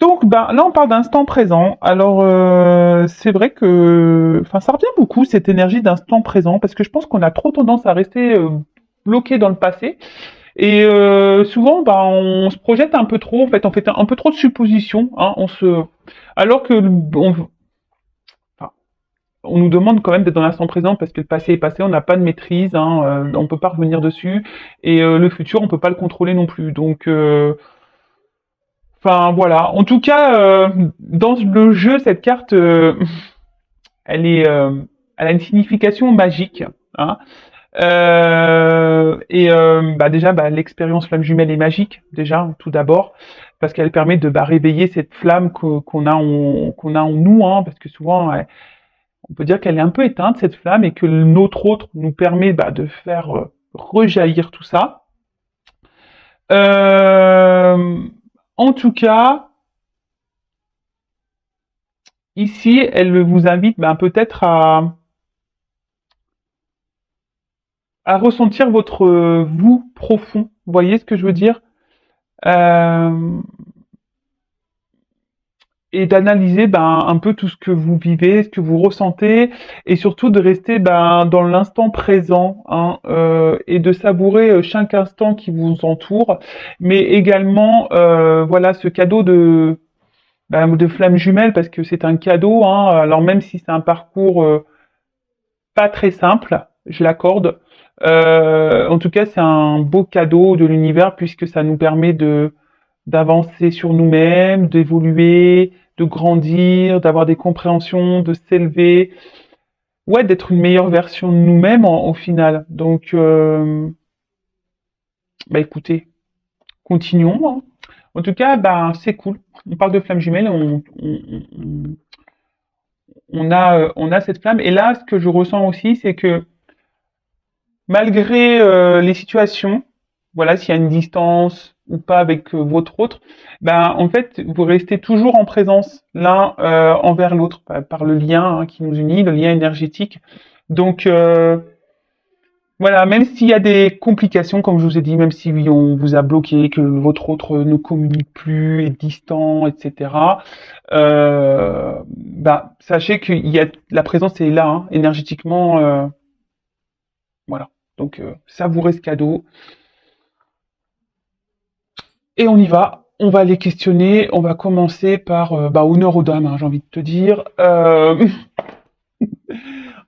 Donc, ben, là, on parle d'instant présent. Alors, c'est vrai que, enfin, ça revient beaucoup cette énergie d'instant présent parce que je pense qu'on a trop tendance à rester bloqué dans le passé et souvent, ben, on se projette un peu trop. En fait, on fait un peu trop de suppositions. Hein, alors que, enfin, on nous demande quand même d'être dans l'instant présent parce que le passé est passé, on n'a pas de maîtrise, hein, on peut pas revenir dessus et le futur, on peut pas le contrôler non plus. Donc, enfin voilà. En tout cas, dans le jeu, cette carte, elle est, elle a une signification magique. Hein. Et bah déjà, bah, l'expérience flamme jumelle est magique déjà, tout d'abord, parce qu'elle permet de réveiller cette flamme qu'on a en nous, hein, parce que souvent, on peut dire qu'elle est un peu éteinte cette flamme et que notre autre nous permet bah, de faire rejaillir tout ça. Euh, En tout cas, ici, elle vous invite ben, peut-être à ressentir votre vous profond. Vous voyez ce que je veux dire? Euh, et d'analyser ben, un peu tout ce que vous vivez, ce que vous ressentez, et surtout de rester ben, dans l'instant présent hein, et de savourer chaque instant qui vous entoure, mais également voilà ce cadeau de flamme jumelle parce que c'est un cadeau. Hein, alors même si c'est un parcours pas très simple, je l'accorde. En tout cas, c'est un beau cadeau de l'univers puisque ça nous permet de d'avancer sur nous-mêmes, d'évoluer, de grandir, d'avoir des compréhensions, de s'élever, ouais, d'être une meilleure version de nous-mêmes au final. Donc, bah écoutez, continuons. Hein. En tout cas, bah c'est cool. On parle de flamme jumelle, on a cette flamme. Et là, ce que je ressens aussi, c'est que malgré les situations, voilà, s'il y a une distance ou pas avec votre autre, ben en fait, vous restez toujours en présence l'un envers l'autre par le lien hein, qui nous unit, le lien énergétique. Donc voilà, même s'il y a des complications, comme je vous ai dit, même si oui, on vous a bloqué, que votre autre ne communique plus, est distant, etc. Bah, sachez qu'il y a la présence est là, hein, énergétiquement, voilà. Donc savourez ce cadeau. Et on y va. On va les questionner. On va commencer par bah, honneur aux dames, hein, j'ai envie de te dire. On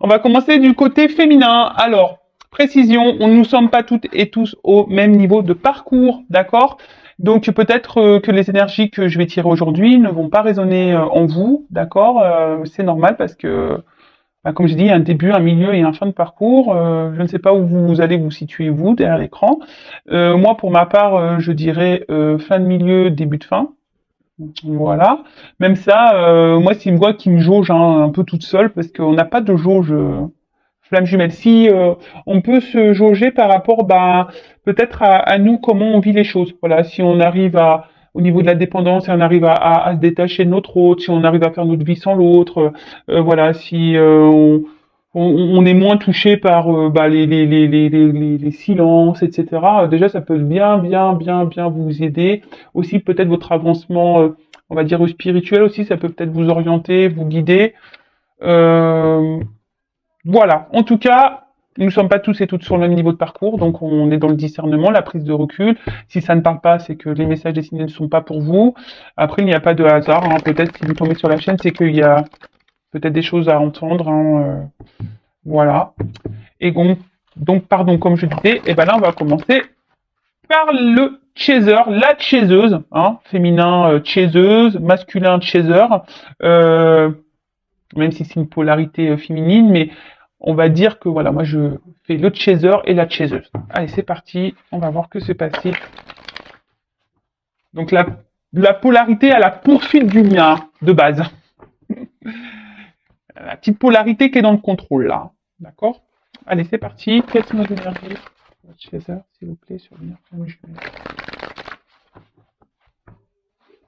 va commencer du côté féminin. Alors, précision, nous ne sommes pas toutes et tous au même niveau de parcours, d'accord? Donc peut-être que les énergies que je vais tirer aujourd'hui ne vont pas résonner en vous, d'accord? C'est normal parce que bah, comme je dis, il y a un début, un milieu et un fin de parcours. Je ne sais pas où vous allez vous situer, vous, derrière l'écran. Moi, pour ma part, je dirais fin de milieu, début de fin. Voilà. Même ça, moi, c'est une voix qui me jauge hein, un peu toute seule parce qu'on n'a pas de jauge flamme jumelle. Si on peut se jauger par rapport, ben, peut-être à nous, comment on vit les choses. Voilà. Si on arrive à au niveau de la dépendance, si on arrive à se détacher de notre autre, si on arrive à faire notre vie sans l'autre, voilà, si on est moins touché par bah, les silences, etc. Déjà, ça peut bien vous aider. Aussi, peut-être votre avancement, on va dire spirituel aussi, ça peut peut-être vous orienter, vous guider. Euh, voilà. En tout cas, nous ne sommes pas tous et toutes sur le même niveau de parcours, donc on est dans le discernement, la prise de recul. Si ça ne parle pas, c'est que les messages destinés ne sont pas pour vous. Après, il n'y a pas de hasard. Hein. Peut-être si vous tombez sur la chaîne, c'est qu'il y a peut-être des choses à entendre. Hein. Voilà. Et pardon, comme je disais, et ben là, on va commencer par le chaser, la chaiseuse, hein, féminin chaiseuse, masculin chaser, euh, même si c'est une polarité féminine, mais on va dire que voilà, moi je fais le chaser et la chaiseuse. Allez, c'est parti, on va voir que se passe-t-il. Donc la polarité à la poursuite du mien de base. La petite polarité qui est dans le contrôle là. D'accord. Allez, c'est parti. Quelles sont nos énergies? Chaser, s'il vous plaît, sur le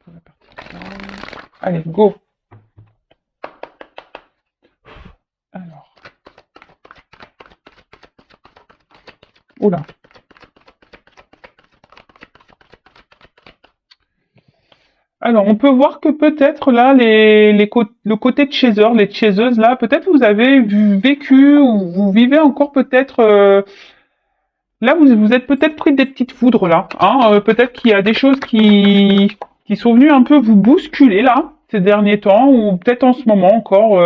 pour la partie. Allez, go. Alors, oula. Alors, on peut voir que peut-être là, le côté de chaser, les chaseuses là, peut-être vous avez vécu ou vous vivez encore peut-être là, vous êtes peut-être pris des petites foudres là. Hein, peut-être qu'il y a des choses qui sont venues un peu vous bousculer là ces derniers temps ou peut-être en ce moment encore.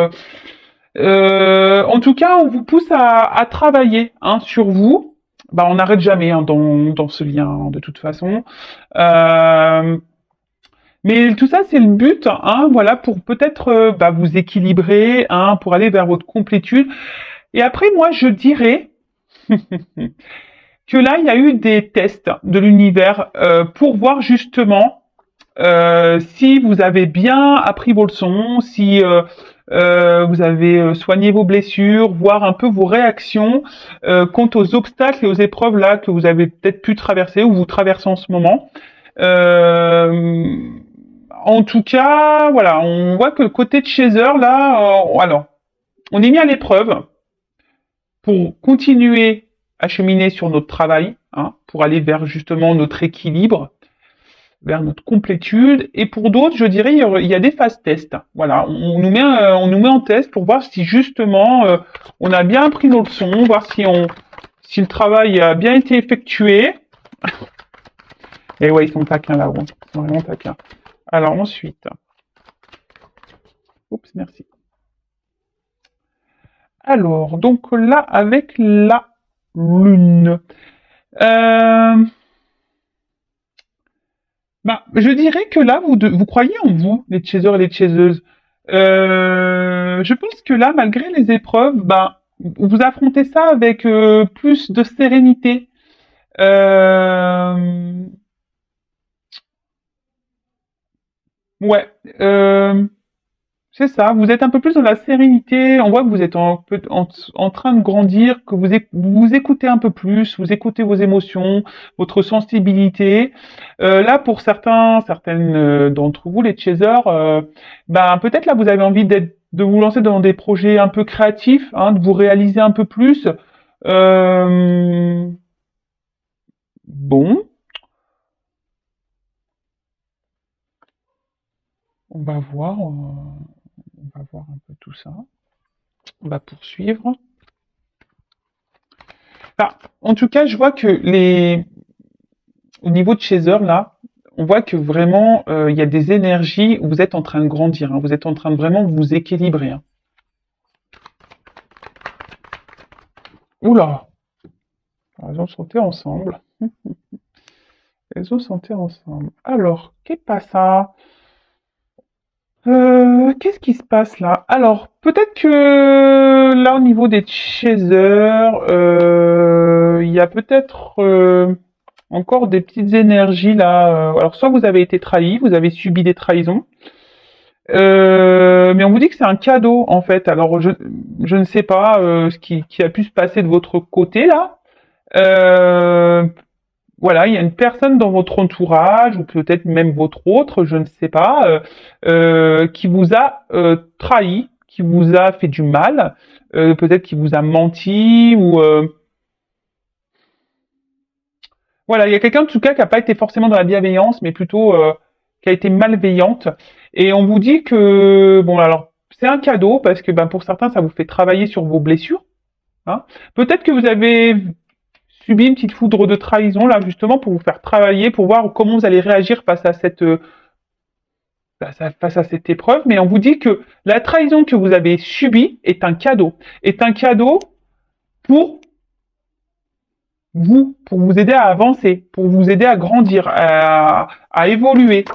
En tout cas, on vous pousse à travailler hein, sur vous. Bah, on n'arrête jamais hein, dans ce lien hein, de toute façon. Euh, mais tout ça, c'est le but, hein, voilà, pour peut-être bah, vous équilibrer, hein, pour aller vers votre complétude. Et après, moi, je dirais que là, il y a eu des tests de l'univers pour voir justement si vous avez bien appris vos leçons, si vous avez soigné vos blessures, voir un peu vos réactions quant aux obstacles et aux épreuves là que vous avez peut-être pu traverser ou vous traversez en ce moment. Euh, En tout cas, voilà, on voit que le côté de chaser là, alors, on est mis à l'épreuve pour continuer à cheminer sur notre travail, hein, pour aller vers justement notre équilibre, vers notre complétude. Et pour d'autres, je dirais, il y a des phases tests. Voilà, on nous met en test pour voir si justement on a bien appris nos leçons, voir si le travail a bien été effectué. Et ouais, ils sont taquins là-haut, ils sont vraiment taquins. Alors ensuite, oups, merci. Alors, donc là, avec la lune. Euh, Bah, je dirais que là, vous croyez en vous, les chasers et les chaseuses. Je pense que là, malgré les épreuves, bah, vous affrontez ça avec plus de sérénité. Euh, ouais, c'est ça. Vous êtes un peu plus dans la sérénité. On voit que vous êtes en train de grandir, que vous écoutez un peu plus, vous écoutez vos émotions, votre sensibilité. Là, pour certaines d'entre vous, les chasers, ben peut-être là vous avez envie de vous lancer dans des projets un peu créatifs, hein, de vous réaliser un peu plus. Euh, bon, on va voir un peu tout ça. On va poursuivre. Enfin, en tout cas, je vois que au niveau de Chaser, là, on voit que vraiment, il y a des énergies où vous êtes en train de grandir, hein, vous êtes en train de vraiment vous équilibrer. Hein. Oula, elles ont sauté ensemble. Elles ont sauté ensemble. Alors, qu'est-ce pas ça? Qu'est-ce qui se passe là? Alors, peut-être que là, au niveau des chasers, il y a peut-être encore des petites énergies là. Alors, soit vous avez été trahi, vous avez subi des trahisons, mais on vous dit que c'est un cadeau en fait. Alors, je ne sais pas ce qui a pu se passer de votre côté là. Euh, voilà, il y a une personne dans votre entourage, ou peut-être même votre autre, je ne sais pas, qui vous a trahi, qui vous a fait du mal, peut-être qui vous a menti, ou voilà, il y a quelqu'un en tout cas qui n'a pas été forcément dans la bienveillance, mais plutôt qui a été malveillante. Et on vous dit que, bon alors, c'est un cadeau, parce que ben, pour certains, ça vous fait travailler sur vos blessures. Hein. Peut-être que vous avez subi une petite foudre de trahison là justement pour vous faire travailler, pour voir comment vous allez réagir face à cette épreuve. Mais on vous dit que la trahison que vous avez subie est un cadeau pour vous, pour vous aider à avancer, pour vous aider à grandir, à évoluer.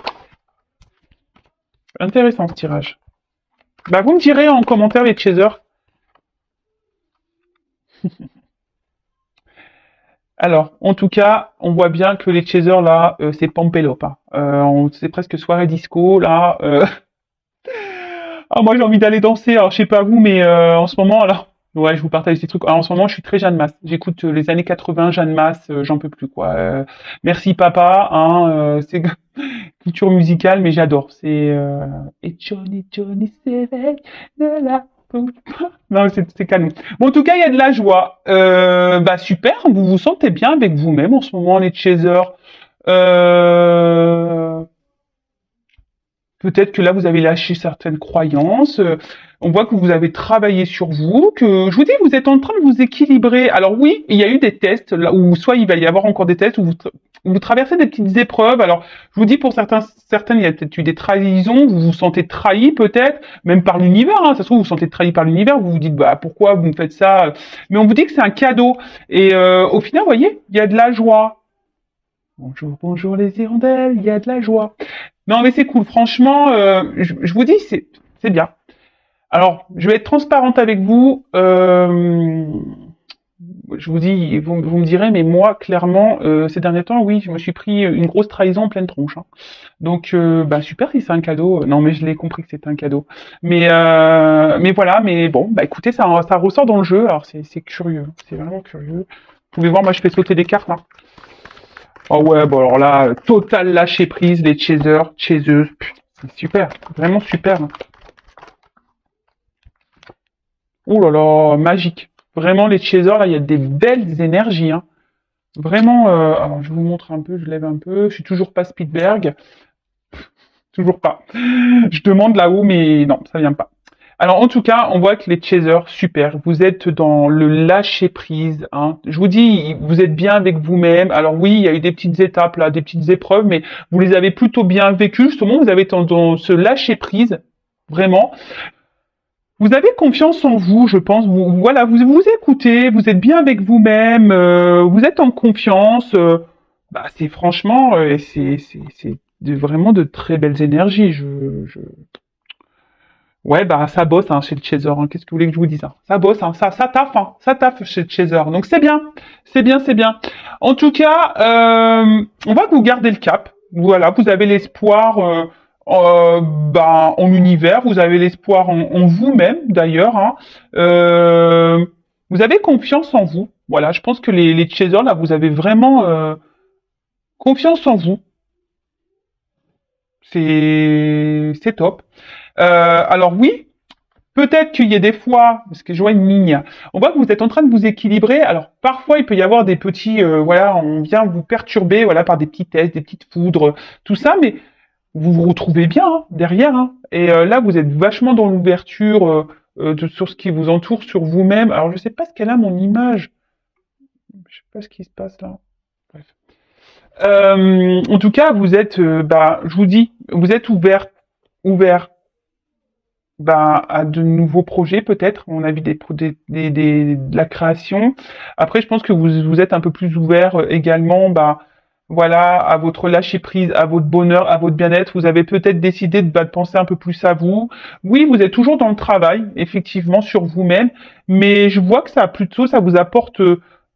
Intéressant ce tirage. Bah vous me direz en commentaire les chasers. Alors, en tout cas, on voit bien que les chasers là, c'est Pampelope. Hein. C'est presque soirée disco là. Ah, moi j'ai envie d'aller danser. Alors je sais pas vous, mais en ce moment, alors, ouais, je vous partage des trucs. Alors, en ce moment, je suis très Jeanne Masse. J'écoute les années 80, Jeanne Masse, j'en peux plus quoi. Merci papa, hein, c'est culture musicale, mais j'adore. C'est et Johnny s'éveille de la non, c'est canon. Bon, en tout cas, il y a de la joie. Bah super, vous vous sentez bien avec vous-même en ce moment, les chasers. Euh, Peut-être que là, vous avez lâché certaines croyances. On voit que vous avez travaillé sur vous, que je vous dis, vous êtes en train de vous équilibrer. Alors oui, il y a eu des tests là où soit il va y avoir encore des tests où vous traversez des petites épreuves. Alors je vous dis pour certaines, il y a peut-être eu des trahisons. Vous vous sentez trahi peut-être, même par l'univers. Hein. Ça se trouve vous vous sentez trahi par l'univers. Vous vous dites bah pourquoi vous me faites ça. Mais on vous dit que c'est un cadeau. Et au final, vous voyez, il y a de la joie. Bonjour, bonjour les hirondelles, il y a de la joie. Non mais c'est cool, franchement, je vous dis, c'est bien. Alors, je vais être transparente avec vous. Je vous dis, vous me direz, mais moi, clairement, ces derniers temps, oui, je me suis pris une grosse trahison en pleine tronche. Hein. Donc, bah super si c'est un cadeau. Non, mais je l'ai compris que c'était un cadeau. Mais voilà, mais bon, bah écoutez, ça ressort dans le jeu. Alors c'est curieux, c'est vraiment curieux. Vous pouvez voir, moi, je fais sauter des cartes. Hein. Oh ouais, bon alors là, total lâcher prise, les chasers, chaseuses, putain, c'est super, vraiment super. Hein. Ouh là là, magique. Vraiment, les chasers, là, il y a des belles énergies. Hein. Vraiment, alors je vous montre un peu, je lève un peu. Je suis toujours pas Spielberg, toujours pas. Je demande là-haut, mais non, ça vient pas. Alors en tout cas, on voit que les chasers, super. Vous êtes dans le lâcher prise. Hein. Je vous dis, vous êtes bien avec vous-même. Alors oui, il y a eu des petites étapes là, des petites épreuves, mais vous les avez plutôt bien vécues. Justement, vous avez dans ce lâcher prise, vraiment. Vous avez confiance en vous, je pense. Voilà, vous écoutez, vous êtes bien avec vous-même, vous êtes en confiance. Bah, c'est franchement, c'est vraiment de très belles énergies. Ouais, bah ça bosse hein, chez le chaser. Hein. Qu'est-ce que vous voulez que je vous dise hein. Ça bosse, hein. Ça taffe chez le chaser. Donc c'est bien, c'est bien, c'est bien. En tout cas, on va vous garder le cap. Voilà, vous avez l'espoir en l'univers, vous avez l'espoir en vous-même d'ailleurs. Hein. Vous avez confiance en vous. Voilà, je pense que les chasers là, vous avez vraiment confiance en vous. C'est top. Alors oui, peut-être qu'il y a des fois, parce que je vois une ligne, on voit que vous êtes en train de vous équilibrer. Alors parfois il peut y avoir des petits, voilà, on vient vous perturber, voilà, par des petits tests, des petites foudres, tout ça, mais vous vous retrouvez bien hein, derrière. Hein. Et là vous êtes vachement dans l'ouverture sur ce qui vous entoure, sur vous-même. Alors je sais pas ce qu'elle a mon image, je sais pas ce qui se passe là. Bref. En tout cas vous êtes, bah, je vous dis, vous êtes ouvert bah, à de nouveaux projets peut-être. On a vu de la création. Après, je pense que vous êtes un peu plus ouvert également, bah, voilà, à votre lâcher prise, à votre bonheur, à votre bien-être. Vous avez peut-être décidé de penser un peu plus à vous. Oui, vous êtes toujours dans le travail, effectivement, sur vous-même, mais je vois que ça vous apporte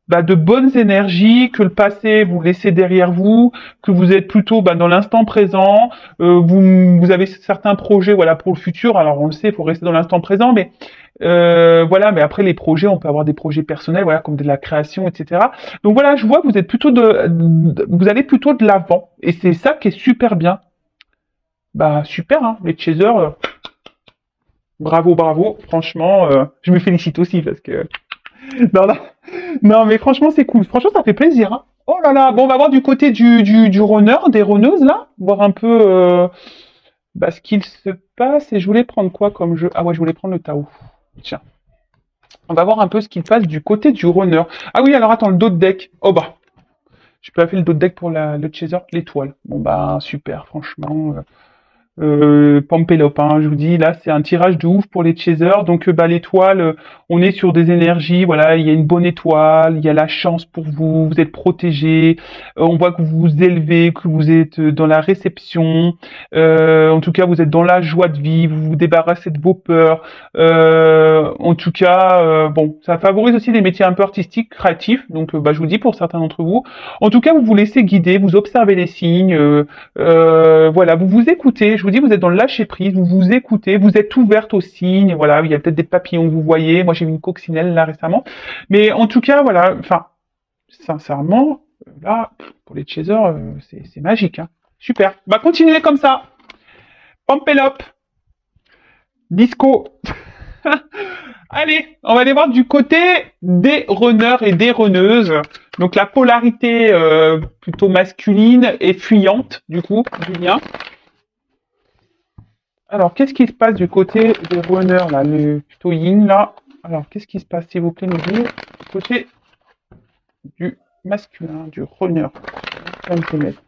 bah, de bonnes énergies, que le passé vous laissez derrière vous, que vous êtes plutôt bah, dans l'instant présent. Vous avez certains projets voilà pour le futur. Alors on le sait, il faut rester dans l'instant présent, mais voilà. Mais après les projets, on peut avoir des projets personnels, voilà comme de la création, etc. Donc voilà, je vois que vous êtes plutôt vous allez plutôt de l'avant, et c'est ça qui est super bien. Bah super, hein, les chasers, bravo, bravo. Franchement, je me félicite aussi parce que non, non, non, mais franchement c'est cool. Franchement, ça fait plaisir. Hein. Oh là là, bon, on va voir du côté du runner, des runneuses là, voir un peu. Bah, ce qu'il se passe, et je voulais prendre quoi comme jeu? Ah ouais, je voulais prendre le Tao. Tiens, on va voir un peu ce qu'il passe du côté du runner. Ah oui, alors attends, le dos de deck. Oh bah, je peux faire le dos de deck pour le chaser, l'étoile. Bon bah, super, franchement. Pampelop, hein, je vous dis, là c'est un tirage de ouf pour les chasers. Donc bah l'étoile, on est sur des énergies, voilà, il y a une bonne étoile, il y a la chance pour vous, vous êtes protégé, on voit que vous vous élevez, que vous êtes dans la réception, en tout cas vous êtes dans la joie de vivre, vous vous débarrassez de vos peurs. En tout cas, bon, ça favorise aussi des métiers un peu artistiques, créatifs. Donc bah je vous dis pour certains d'entre vous. En tout cas, vous vous laissez guider, vous observez les signes. Voilà, vous vous écoutez, je vous dis, vous êtes dans le lâcher prise, vous vous écoutez, vous êtes ouverte aux signes, voilà, il y a peut-être des papillons que vous voyez, moi j'ai vu une coccinelle là récemment, mais en tout cas, voilà, enfin, sincèrement, là, pour les chasers, c'est magique, hein. Super, bah continuez comme ça, Pampelop, disco. Allez, on va aller voir du côté des runners et des runneuses. Donc la polarité plutôt masculine et fuyante, du coup, Julien. Alors, qu'est-ce qui se passe du côté des runners, là, le plutôt yin, là? Alors, qu'est-ce qui se passe, s'il vous plaît, me dire, du côté du masculin, du runner? Ça me fait mettre.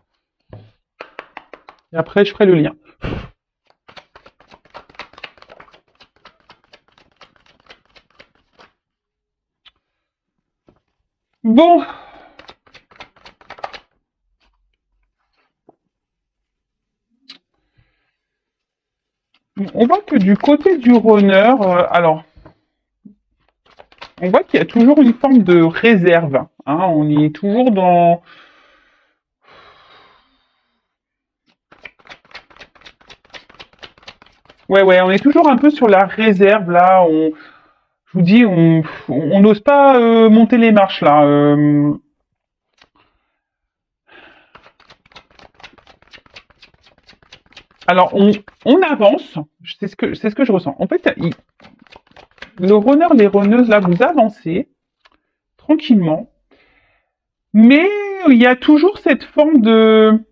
Et après, je ferai le lien. Bon. On voit que du côté du runner, alors, on voit qu'il y a toujours une forme de réserve. Hein, on est toujours dans... Ouais, on est toujours un peu sur la réserve, là. Je vous dis, on n'ose pas monter les marches, là. Alors, on avance. C'est ce que je ressens. En fait, le runner, les runneuses, là, vous avancez tranquillement. Mais il y a toujours cette forme de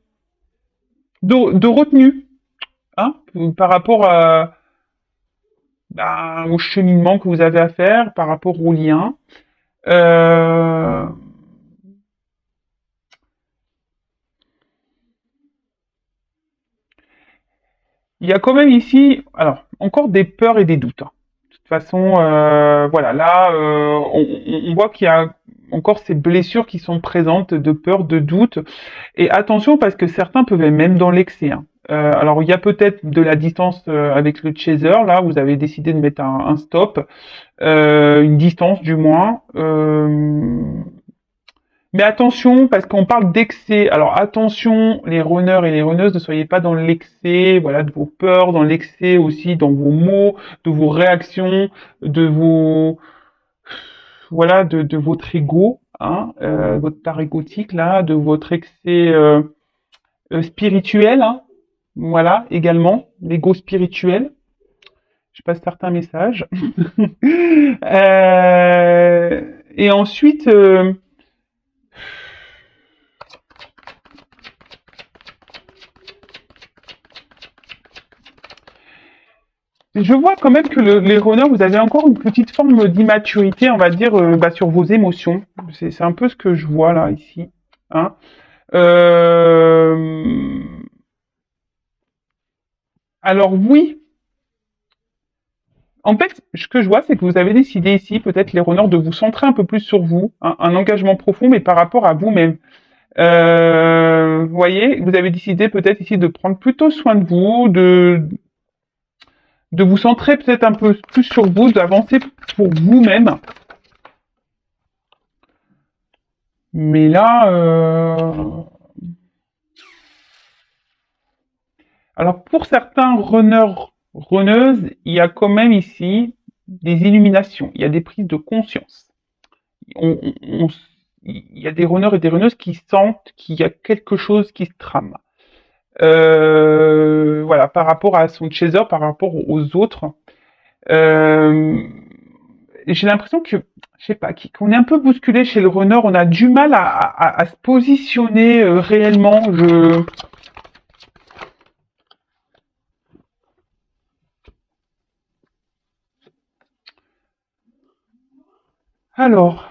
retenue, hein, par rapport au cheminement que vous avez à faire, par rapport au lien. Euh, il y a quand même ici, alors, encore des peurs et des doutes. Hein. De toute façon, voilà, là, on voit qu'il y a encore ces blessures qui sont présentes de peur, de doute. Et attention, parce que certains peuvent être même dans l'excès. Hein. Alors, il y a peut-être de la distance avec le chaser, là, vous avez décidé de mettre un stop, une distance du moins. Mais attention, parce qu'on parle d'excès. Alors attention, les runners et les runneuses, ne soyez pas dans l'excès, voilà, de vos peurs, dans l'excès aussi, dans vos mots, de vos réactions, de vos, voilà, de votre ego, hein, votre part égotique là, de votre excès spirituel, hein, voilà, également, l'ego spirituel. Je passe certains messages. Et ensuite. Je vois quand même que les runners, vous avez encore une petite forme d'immaturité, on va dire, sur vos émotions. C'est un peu ce que je vois là, ici. Hein. Euh, Alors oui, en fait, ce que je vois, c'est que vous avez décidé ici, peut-être les runners, de vous centrer un peu plus sur vous, hein, un engagement profond, mais par rapport à vous-même. Vous voyez, vous avez décidé peut-être ici de prendre plutôt soin de vous, de vous centrer peut-être un peu plus sur vous, d'avancer pour vous-même. Mais là, alors pour certains runners, runneuses, il y a quand même ici des illuminations, il y a des prises de conscience. Il y a des runners et des runneuses qui sentent qu'il y a quelque chose qui se trame. Voilà, par rapport à son chaser, par rapport aux autres. Euh, j'ai l'impression que, je sais pas, qu'on est un peu bousculé chez le runner, on a du mal à se positionner réellement. Alors,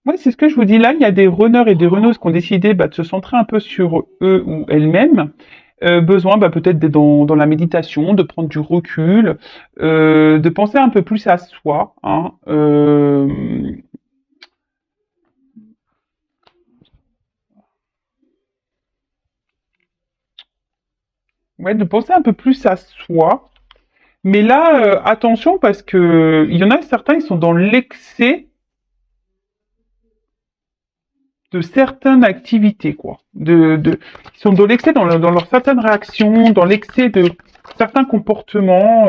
ouais, c'est ce que je vous dis là. Il y a des runners et des runneuses qui ont décidé de se centrer un peu sur eux ou elles-mêmes. Besoin peut-être d'être dans la méditation, de prendre du recul, de penser un peu plus à soi. Hein, ouais, de penser un peu plus à soi. Mais là, attention parce que il y en a certains, ils sont dans l'excès de certaines activités, quoi. Ils sont dans l'excès dans leurs certaines réactions, dans l'excès de certains comportements.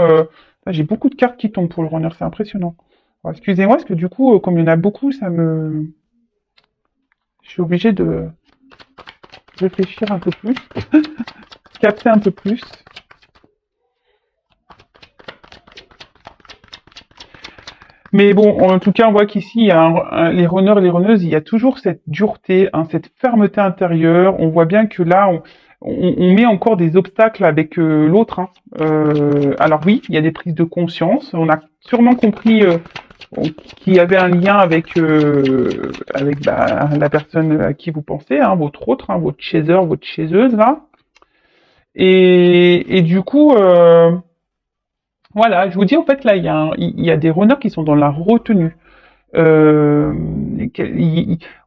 J'ai beaucoup de cartes qui tombent pour le runner, c'est impressionnant. Alors, excusez-moi, parce que du coup, comme il y en a beaucoup, je suis obligée de réfléchir un peu plus, capter un peu plus. Mais bon, en tout cas, on voit qu'ici, il y a les runners et les runneuses, il y a toujours cette dureté, hein, cette fermeté intérieure. On voit bien que là, on met encore des obstacles avec l'autre. Hein. Alors oui, il y a des prises de conscience. On a sûrement compris qu'il y avait un lien avec bah, la personne à qui vous pensez, hein, votre autre, hein, votre chaser, votre chaiseuse là. Et du coup, voilà, je vous dis en fait là, il y a des runners qui sont dans la retenue. Euh,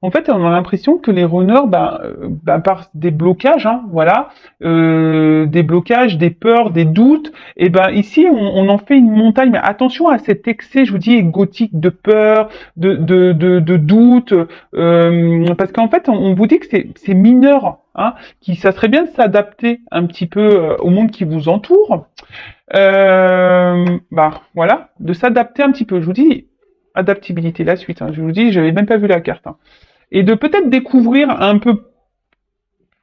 en fait, on a l'impression que les runners, par des blocages, hein, voilà, des blocages, des peurs, des doutes, et ben ici, on en fait une montagne. Mais attention à cet excès, je vous dis, égotique de peur, de doute, parce qu'en fait, on vous dit que c'est mineur, hein, qui ça serait bien de s'adapter un petit peu au monde qui vous entoure. Voilà, de s'adapter un petit peu. Je vous dis, adaptabilité, la suite. Hein. Je vous dis, j'avais même pas vu la carte. Hein. Et de peut-être découvrir un peu,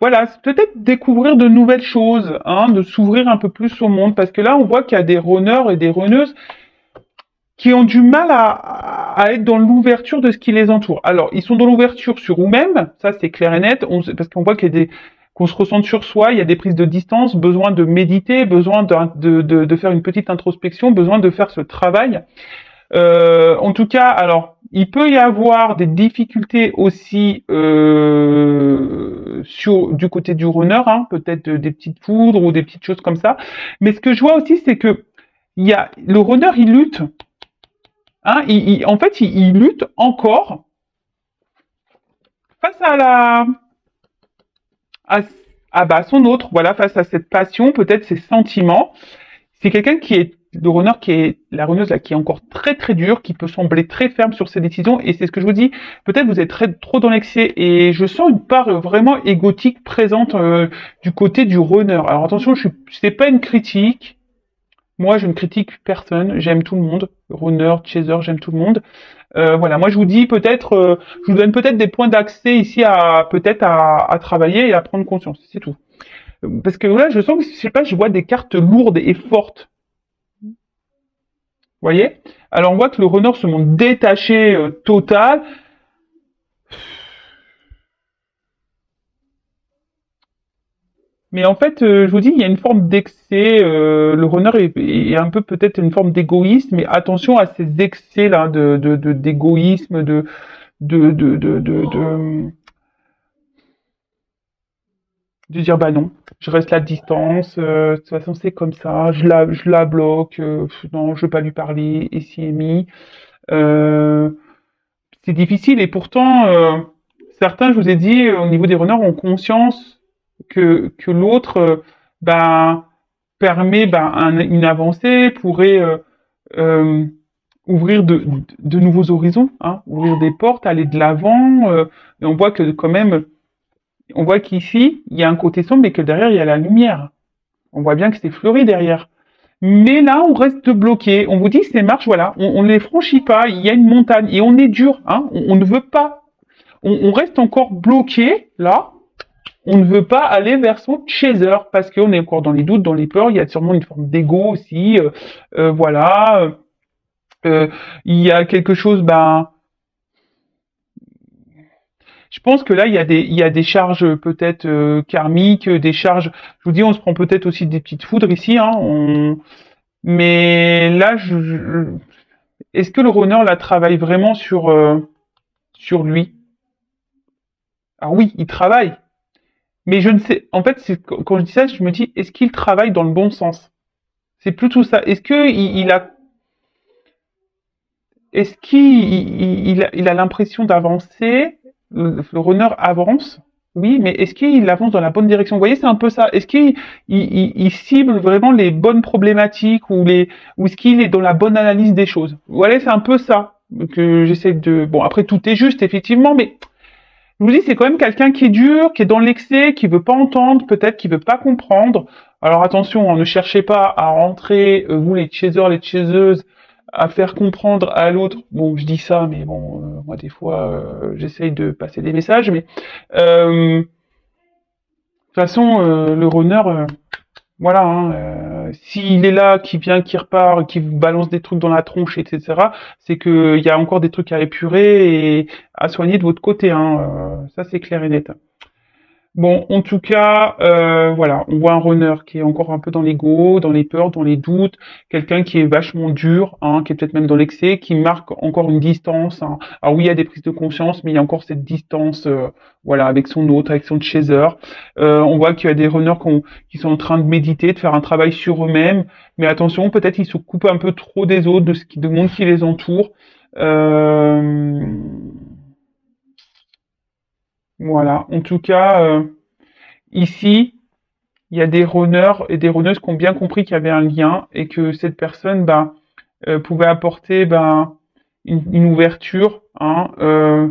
voilà, peut-être découvrir de nouvelles choses, hein, de s'ouvrir un peu plus au monde, parce que là, on voit qu'il y a des runners et des runneuses qui ont du mal à être dans l'ouverture de ce qui les entoure. Alors, ils sont dans l'ouverture sur eux-mêmes, ça c'est clair et net, parce qu'on voit qu'il y a des qu'on se ressent sur soi, il y a des prises de distance, besoin de méditer, besoin de faire une petite introspection, besoin de faire ce travail. En tout cas, alors, il peut y avoir des difficultés aussi du côté du runner, hein, peut-être des petites foudres ou des petites choses comme ça. Mais ce que je vois aussi, c'est que le runner, il lutte. Hein, en fait, il lutte encore face à, à son autre, voilà, face à cette passion, peut-être ses sentiments. C'est quelqu'un qui est le runner qui est la runneuse là qui est encore très très dure, qui peut sembler très ferme sur ses décisions et c'est ce que je vous dis. Peut-être vous êtes trop dans l'excès et je sens une part vraiment égotique présente du côté du runner. Alors attention, c'est pas une critique. Moi, je ne critique personne. J'aime tout le monde. Runner, chaser, j'aime tout le monde. Voilà, moi je vous dis peut-être, je vous donne peut-être des points d'accès ici à peut-être à travailler et à prendre conscience. C'est tout. Parce que là, je sens que je sais pas, je vois des cartes lourdes et fortes. Vous voyez? Alors on voit que le runner se montre détaché total. Mais en fait, je vous dis, il y a une forme d'excès. Le runner est un peu peut-être une forme d'égoïsme, mais attention à ces excès là d'égoïsme, de dire bah non, je reste à distance. De toute façon, c'est comme ça. Je la bloque. Non, je veux pas lui parler. Et si et mi. Euh, c'est difficile et pourtant certains, je vous ai dit, au niveau des runners, ont conscience que l'autre ben, permet une avancée, pourrait euh, ouvrir de nouveaux horizons, hein, ouvrir des portes, aller de l'avant. Et on voit que quand même, on voit qu'ici, il y a un côté sombre, mais que derrière, il y a la lumière. On voit bien que c'est fleuri derrière. Mais là, on reste bloqué. On vous dit que ces marches, voilà, on ne les franchit pas. Il y a une montagne et on est dur. Hein, on ne veut pas. On reste encore bloqué là. On ne veut pas aller vers son chaser parce qu'on est encore dans les doutes, dans les peurs. Il y a sûrement une forme d'ego aussi. Voilà. Il y a quelque chose, je pense que là, il y a des charges peut-être karmiques, des charges. Je vous dis, on se prend peut-être aussi des petites foudres ici. Hein, mais là, est-ce que le runner là travaille vraiment sur lui? Alors oui, il travaille, mais je ne sais. En fait, quand je dis ça, je me dis, est-ce qu'il travaille dans le bon sens? C'est plutôt ça. Est-ce que est-ce il a l'impression d'avancer? Le runner avance, oui, mais est-ce qu'il avance dans la bonne direction? Vous voyez, c'est un peu ça. Est-ce il cible vraiment les bonnes problématiques ou est-ce qu'il est dans la bonne analyse des choses? Voilà, c'est un peu ça que j'essaie de. Bon, après tout est juste effectivement, mais je vous dis, c'est quand même quelqu'un qui est dur, qui est dans l'excès, qui veut pas entendre, peut-être qui veut pas comprendre. Alors attention, hein, ne cherchez pas à rentrer, vous les chasers, les chaseuses, à faire comprendre à l'autre. Bon, je dis ça, mais bon, moi des fois, j'essaye de passer des messages, mais de toute façon, le runner, voilà, hein, s'il est là, qui vient, qui repart, qui vous balance des trucs dans la tronche, etc., c'est que il y a encore des trucs à épurer et à soigner de votre côté, hein, ça c'est clair et net. Bon, en tout cas, voilà, on voit un runner qui est encore un peu dans l'ego, dans les peurs, dans les doutes, quelqu'un qui est vachement dur, hein, qui est peut-être même dans l'excès, qui marque encore une distance, hein. Alors oui, il y a des prises de conscience, mais il y a encore cette distance, voilà, avec son autre, avec son chaser. On voit qu'il y a des runners qui sont en train de méditer, de faire un travail sur eux-mêmes, mais attention, peut-être ils se coupent un peu trop des autres, du monde qui les entoure. Euh, voilà, en tout cas, ici. Il y a des runners et des runneuses qui ont bien compris qu'il y avait un lien et que cette personne pouvait apporter une ouverture, hein,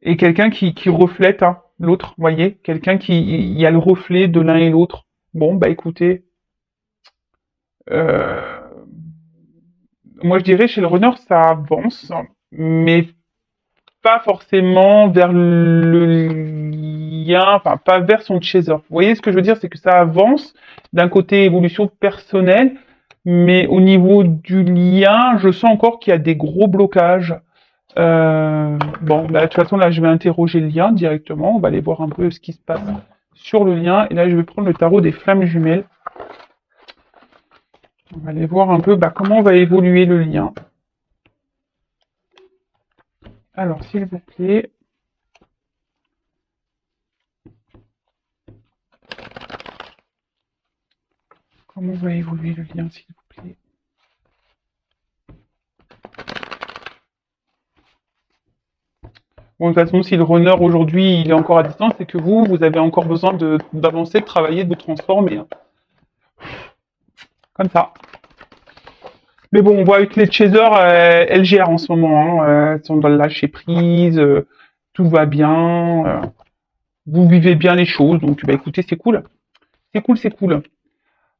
et quelqu'un qui reflète, hein, l'autre, vous voyez, quelqu'un qui il y a le reflet de l'un et l'autre. Bon, bah écoutez, euh, moi je dirais chez le runner ça avance, mais pas forcément vers le lien, enfin pas vers son chaser. Vous voyez ce que je veux dire, c'est que ça avance d'un côté évolution personnelle, mais au niveau du lien, je sens encore qu'il y a des gros blocages. Bon, bah, de toute façon là, je vais interroger le lien directement. On va aller voir un peu ce qui se passe sur le lien. Et là, je vais prendre le tarot des flammes jumelles. On va aller voir un peu comment va évoluer le lien. Alors, s'il vous plaît. Comment va évoluer le lien, s'il vous plaît? Bon, de toute façon, si le runner aujourd'hui il est encore à distance, c'est que vous avez encore besoin d'avancer, de travailler, de vous transformer, hein. Comme ça. Mais bon, on voit que les chasers, elles gèrent en ce moment, hein, elles sont dans le lâcher prise, tout va bien, vous vivez bien les choses, donc bah écoutez, c'est cool. C'est cool, c'est cool.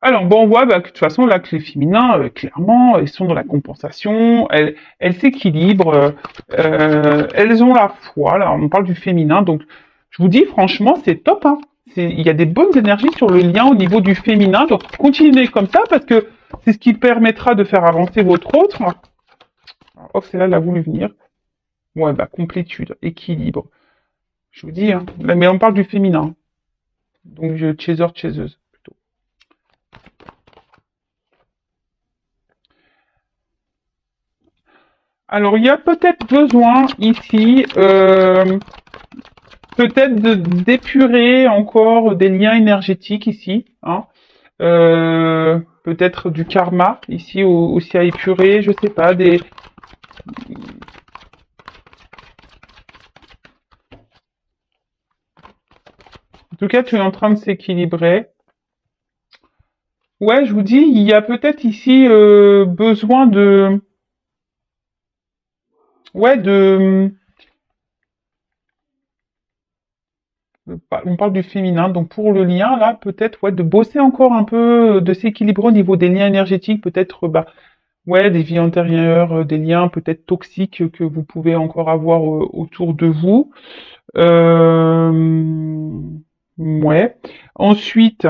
Alors, bon, on voit que de toute façon, là, que les féminins, clairement, elles sont dans la compensation, elles s'équilibrent, elles ont la foi, là, on parle du féminin, donc je vous dis, franchement, c'est top, hein. Il y a des bonnes énergies sur le lien au niveau du féminin, donc continuez comme ça, parce que c'est ce qui permettra de faire avancer votre autre. Alors, oh, c'est là, elle a voulu venir. Ouais, complétude, équilibre. Je vous dis, hein, là, mais on parle du féminin, donc chaser, chaiseuse. Alors, il y a peut-être besoin ici, peut-être d'épurer encore des liens énergétiques ici, hein. Peut-être du karma ici aussi à épurer, je sais pas, En tout cas, tu es en train de s'équilibrer. Ouais, je vous dis, il y a peut-être ici besoin ouais, on parle du féminin, donc pour le lien, là, peut-être, ouais, de bosser encore un peu, de s'équilibrer au niveau des liens énergétiques, peut-être, ouais, des vies antérieures, des liens peut-être toxiques que vous pouvez encore avoir autour de vous. Euh, ouais. Ensuite,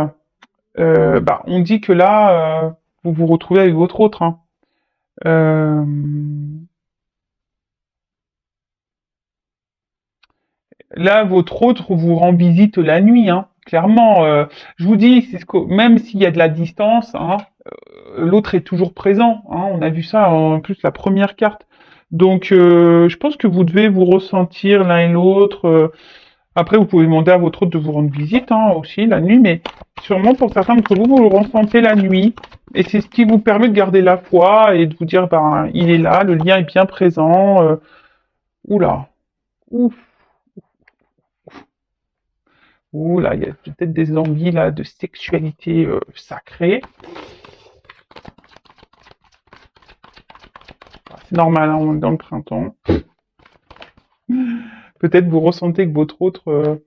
on dit que là, vous vous retrouvez avec votre autre, hein. Euh, Là, votre autre vous rend visite la nuit, hein. Clairement, je vous dis, même s'il y a de la distance, hein, l'autre est toujours présent, hein. On a vu ça en plus la première carte. Donc, je pense que vous devez vous ressentir l'un et l'autre. Après, vous pouvez demander à votre autre de vous rendre visite, hein, aussi la nuit, mais sûrement pour certains d'entre vous, vous le ressentez la nuit. Et c'est ce qui vous permet de garder la foi et de vous dire, il est là, le lien est bien présent. Oula, ouf. Ouh là, il y a peut-être des envies là de sexualité sacrée. C'est normal, hein, on est dans le printemps. Peut-être vous ressentez que votre autre...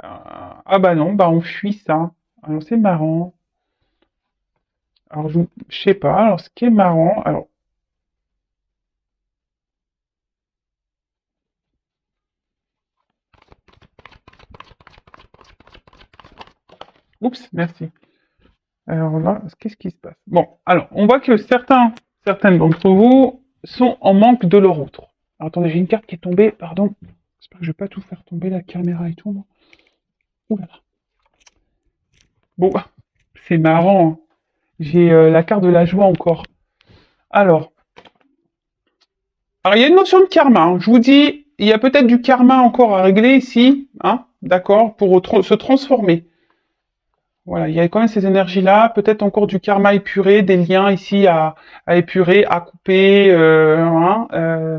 ah bah non, on fuit ça. Alors c'est marrant. Alors je sais pas, alors ce qui est marrant... Alors, oups, merci. Alors là, qu'est-ce qui se passe? Bon, alors, on voit que certaines d'entre vous sont en manque de leur autre. Alors, attendez, j'ai une carte qui est tombée, pardon. J'espère que je vais pas tout faire tomber la caméra et tout. Ouh là là. Bon, c'est marrant, hein. J'ai la carte de la joie encore. Alors, il y a une notion de karma, hein. Je vous dis, il y a peut-être du karma encore à régler ici, hein, d'accord, pour se transformer. Voilà, il y a quand même ces énergies-là, peut-être encore du karma épuré, des liens ici à épurer, à couper, hein,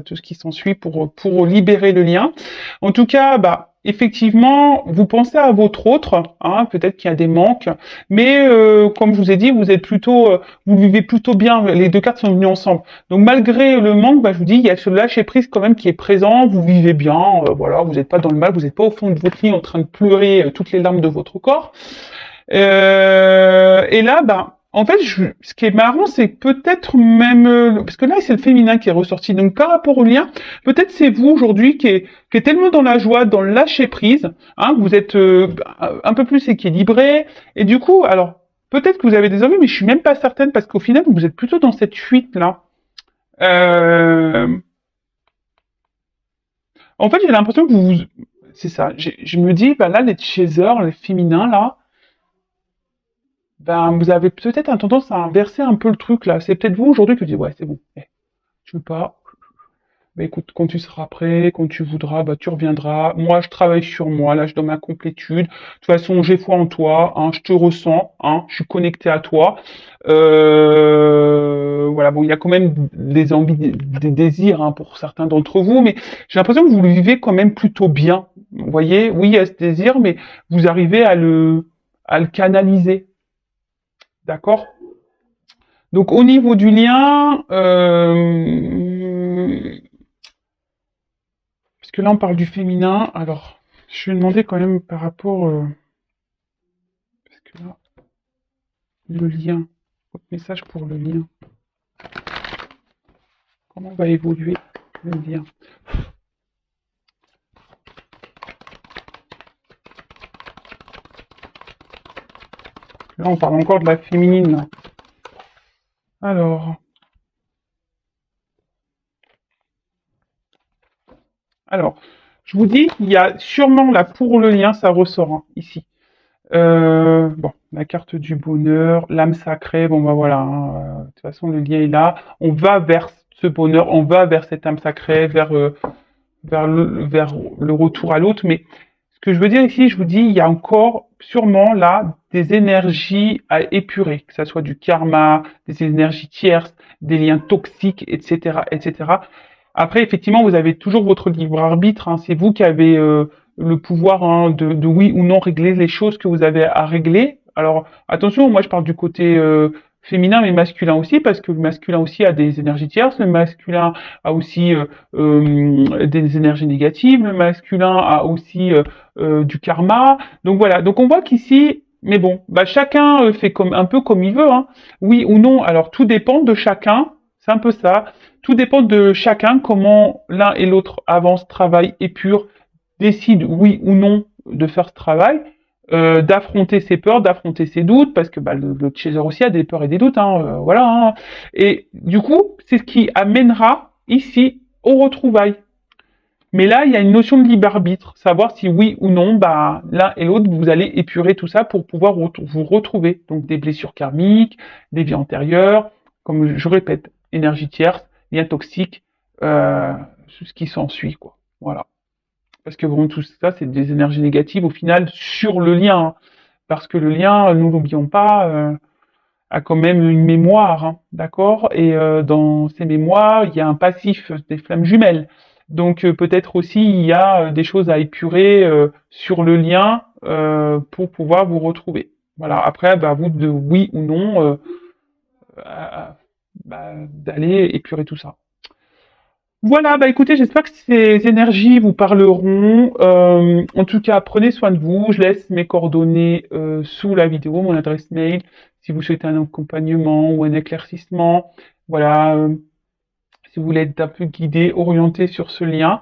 tout ce qui s'ensuit pour libérer le lien. En tout cas, bah, effectivement, vous pensez à votre autre, hein, peut-être qu'il y a des manques, mais comme je vous ai dit, vous êtes plutôt, vous vivez plutôt bien, les deux cartes sont venues ensemble. Donc malgré le manque, bah, je vous dis, il y a ce lâcher prise quand même qui est présent, vous vivez bien, voilà, vous n'êtes pas dans le mal, vous n'êtes pas au fond de votre lit en train de pleurer toutes les larmes de votre corps. Et là, ben, en fait, ce qui est marrant, c'est que peut-être même, parce que là, c'est le féminin qui est ressorti. Donc, par rapport au lien, peut-être c'est vous aujourd'hui qui est tellement dans la joie, dans le lâcher prise, hein, que vous êtes un peu plus équilibré. Et du coup, alors, peut-être que vous avez des envies, mais je suis même pas certaine parce qu'au final, vous êtes plutôt dans cette fuite là. Euh, En fait, j'ai l'impression que c'est ça. Je me dis, bah là, les chasers, les féminins là. Ben, vous avez peut-être un tendance à inverser un peu le truc là. C'est peut-être vous aujourd'hui que vous dites ouais c'est bon. Tu veux pas? Ben écoute, quand tu seras prêt, quand tu voudras, bah tu reviendras. Moi je travaille sur moi, là je donne ma complétude. De toute façon j'ai foi en toi, hein, je te ressens, hein, je suis connecté à toi. Voilà bon il y a quand même des envies, des désirs hein, pour certains d'entre vous, mais j'ai l'impression que vous le vivez quand même plutôt bien. Vous voyez, oui il y a ce désir, mais vous arrivez à le canaliser, d'accord? Donc au niveau du lien, parce que là on parle du féminin, alors je vais demander quand même par rapport, parce que là, le lien, votre message pour le lien, comment va évoluer le lien? Là on parle encore de la féminine. Là. Alors, alors, je vous dis, il y a sûrement là pour le lien, ça ressort hein, ici. Bon, la carte du bonheur, l'âme sacrée, bon bah voilà, hein, de toute façon le lien est là. On va vers ce bonheur, on va vers cette âme sacrée, vers le retour à l'autre. Mais ce que je veux dire ici, je vous dis, il y a encore sûrement là des énergies à épurer, que ça soit du karma, des énergies tierces, des liens toxiques, etc., etc. Après, effectivement, vous avez toujours votre libre arbitre. Hein, c'est vous qui avez le pouvoir hein, de oui ou non régler les choses que vous avez à régler. Alors attention, moi je parle du côté féminin mais masculin aussi, parce que le masculin aussi a des énergies tierces, le masculin a aussi des énergies négatives, le masculin a aussi du karma. Donc voilà, donc on voit qu'ici, mais bon, bah chacun fait comme un peu comme il veut, hein. Oui ou non. Alors tout dépend de chacun. C'est un peu ça. Tout dépend de chacun comment l'un et l'autre avancent, travaillent, épurent, décident oui ou non de faire ce travail, d'affronter ses peurs, d'affronter ses doutes, parce que bah, le chaser aussi a des peurs et des doutes, hein, voilà. Hein. Et du coup, c'est ce qui amènera ici aux retrouvailles. Mais là, il y a une notion de libre arbitre, savoir si oui ou non, bah, l'un et l'autre, vous allez épurer tout ça pour pouvoir vous retrouver. Donc des blessures karmiques, des vies antérieures, comme je répète, énergie tierce, liens toxiques, ce qui s'ensuit, quoi. Voilà. Parce que bon, tout ça, c'est des énergies négatives au final sur le lien. Hein. Parce que le lien, nous l'oublions pas, a quand même une mémoire, hein, d'accord? Et dans ces mémoires, il y a un passif des flammes jumelles. Donc peut-être aussi il y a des choses à épurer sur le lien pour pouvoir vous retrouver. Voilà. Après, bah, vous de oui ou non bah, d'aller épurer tout ça. Voilà, bah écoutez, j'espère que ces énergies vous parleront. En tout cas, prenez soin de vous. Je laisse mes coordonnées sous la vidéo, mon adresse mail, si vous souhaitez un accompagnement ou un éclaircissement. Voilà, si vous voulez être un peu guidé, orienté sur ce lien.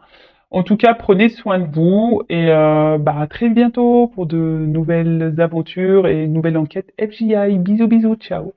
En tout cas, prenez soin de vous et bah, à très bientôt pour de nouvelles aventures et une nouvelle enquête FJI. Bisous, bisous, ciao.